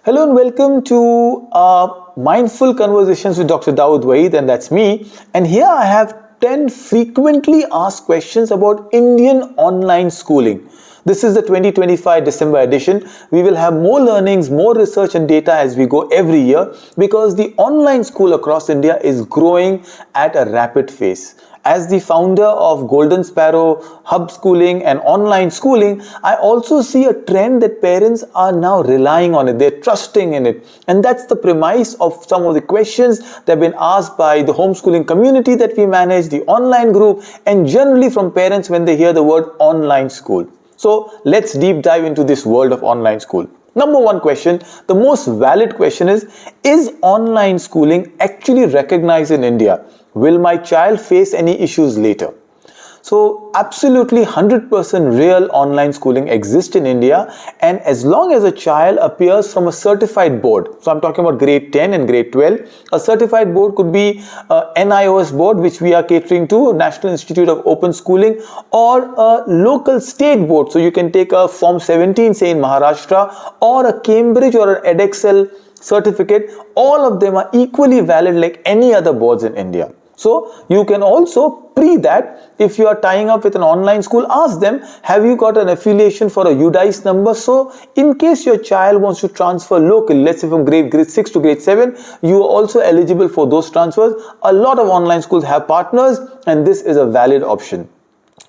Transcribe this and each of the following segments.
Hello and welcome to Mindful Conversations with Dr. Dawood Vaid, and that's me. And here I have 10 frequently asked questions about Indian online schooling. This is the 2025 December edition. We will have more learnings, more research and data as we go every year because the online school across India is growing at a rapid pace. As the founder of Golden Sparrow, Hub Schooling and online schooling, I also see a trend that parents are now relying on it. They're trusting in it. And that's the premise of some of the questions that have been asked by the homeschooling community that we manage, the online group, and generally from parents when they hear the word online school. So let's deep dive into this world of online school. Number one question, the most valid question is online schooling actually recognized in India? Will my child face any issues later? So absolutely 100% real online schooling exists in India, and as long as a child appears from a certified board, so I'm talking about grade 10 and grade 12, a certified board could be NIOS board, which we are catering to, National Institute of Open Schooling, or a local state board. So you can take a Form 17, say in Maharashtra, or a Cambridge or an edXL certificate. All of them are equally valid like any other boards in India. So you can also pre that if you are tying up with an online school, ask them, have you got an affiliation for a UDICE number? So in case your child wants to transfer locally, let's say from grade 6 to grade 7, you are also eligible for those transfers. A lot of online schools have partners and this is a valid option.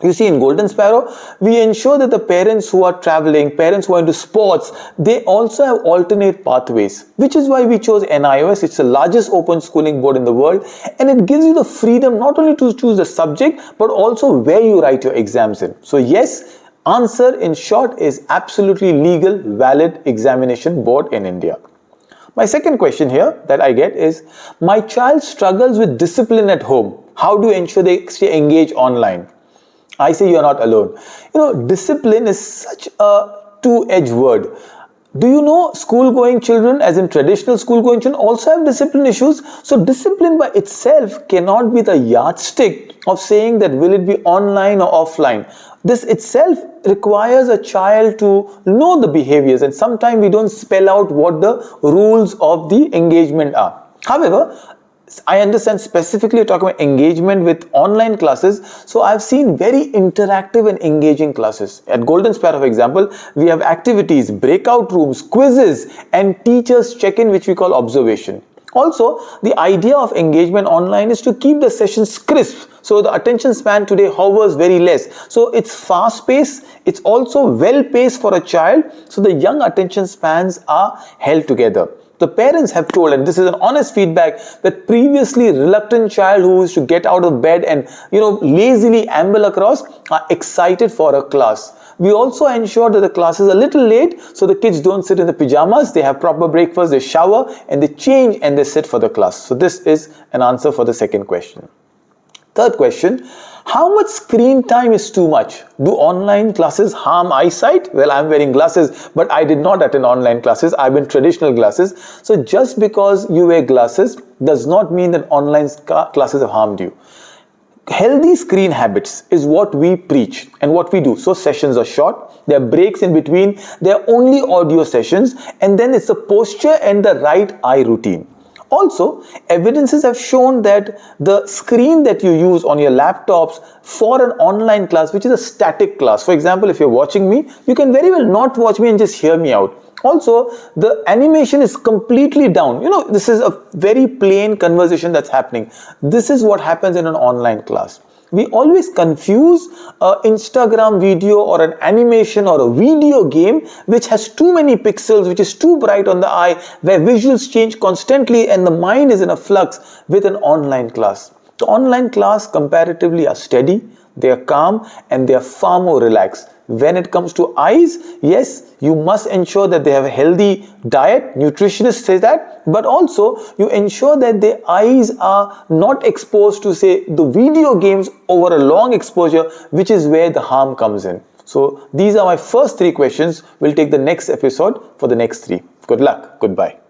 You see, in Golden Sparrow, we ensure that the parents who are traveling, parents who are into sports, they also have alternate pathways, which is why we chose NIOS. It's the largest open schooling board in the world, and it gives you the freedom not only to choose the subject, but also where you write your exams in. So yes, answer in short is absolutely legal, valid examination board in India. My second question here that I get is, my child struggles with discipline at home. How do you ensure they stay engaged online? I say you're not alone. Discipline is such a two-edged word. Do you know school-going children, as in traditional school-going children, also have discipline issues? So discipline by itself cannot be the yardstick of saying that will it be online or offline. This itself requires a child to know the behaviors, and sometimes we don't spell out what the rules of the engagement are. However, I understand specifically you're talking about engagement with online classes. So I've seen very interactive and engaging classes. At Golden Sparrow, for example, we have activities, breakout rooms, quizzes, and teachers check-in, which we call observation. Also, the idea of engagement online is to keep the sessions crisp. So the attention span today hovers very less. So it's fast-paced. It's also well-paced for a child. So the young attention spans are held together. The parents have told, and this is an honest feedback, that previously reluctant child who used to get out of bed and lazily amble across are excited for a class. We also ensure that the class is a little late, so the kids don't sit in the pajamas. They have proper breakfast, they shower, and they change and they sit for the class. So this is an answer for the second question. Third question, how much screen time is too much? Do online classes harm eyesight? Well, I'm wearing glasses, but I did not attend online classes. I've been traditional glasses. So just because you wear glasses does not mean that online classes have harmed you. Healthy screen habits is what we preach and what we do. So sessions are short, there are breaks in between, there are only audio sessions, and then it's the posture and the right eye routine. Also, evidences have shown that the screen that you use on your laptops for an online class, which is a static class. For example, if you're watching me, you can very well not watch me and just hear me out. Also, the animation is completely down. This is a very plain conversation that's happening. This is what happens in an online class. We always confuse an Instagram video or an animation or a video game which has too many pixels, which is too bright on the eye, where visuals change constantly and the mind is in a flux, with an online class. The online class comparatively are steady, they are calm, and they are far more relaxed. When it comes to eyes, yes, you must ensure that they have a healthy diet. Nutritionists say that, but also you ensure that their eyes are not exposed to, say, the video games over a long exposure, which is where the harm comes in. So these are my first three questions. We'll take the next episode for the next three. Good luck. Goodbye.